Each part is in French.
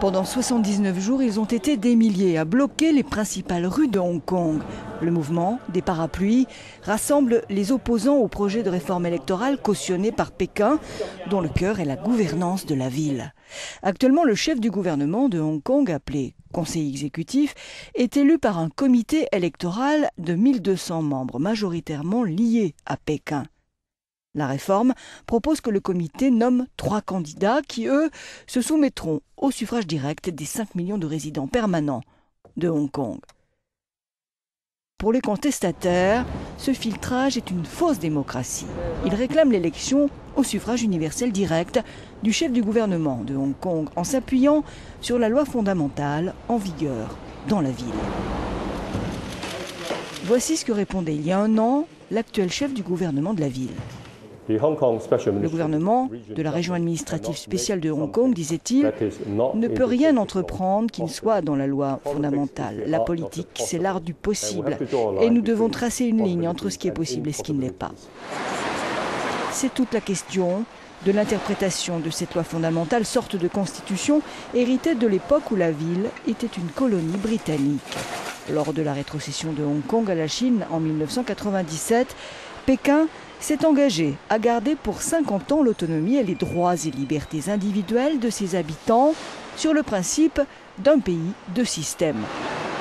Pendant 79 jours, ils ont été des milliers à bloquer les principales rues de Hong Kong. Le mouvement des parapluies rassemble les opposants au projet de réforme électorale cautionné par Pékin, dont le cœur est la gouvernance de la ville. Actuellement, le chef du gouvernement de Hong Kong, appelé Conseil exécutif, est élu par un comité électoral de 1200 membres, majoritairement liés à Pékin. La réforme propose que le comité nomme 3 candidats qui, eux, se soumettront au suffrage direct des 5 millions de résidents permanents de Hong Kong. Pour les contestataires, ce filtrage est une fausse démocratie. Ils réclament l'élection au suffrage universel direct du chef du gouvernement de Hong Kong en s'appuyant sur la loi fondamentale en vigueur dans la ville. Voici ce que répondait il y a un an l'actuel chef du gouvernement de la ville. Le gouvernement de la région administrative spéciale de Hong Kong, disait-il, ne peut rien entreprendre qui ne soit dans la loi fondamentale. La politique, c'est l'art du possible. Et nous devons tracer une ligne entre ce qui est possible et ce qui ne l'est pas. C'est toute la question de l'interprétation de cette loi fondamentale, sorte de constitution héritée de l'époque où la ville était une colonie britannique. Lors de la rétrocession de Hong Kong à la Chine en 1997, Pékin s'est engagé à garder pour 50 ans l'autonomie et les droits et libertés individuelles de ses habitants sur le principe d'un pays, deux systèmes.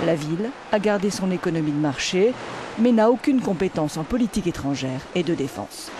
La ville a gardé son économie de marché, mais n'a aucune compétence en politique étrangère et de défense.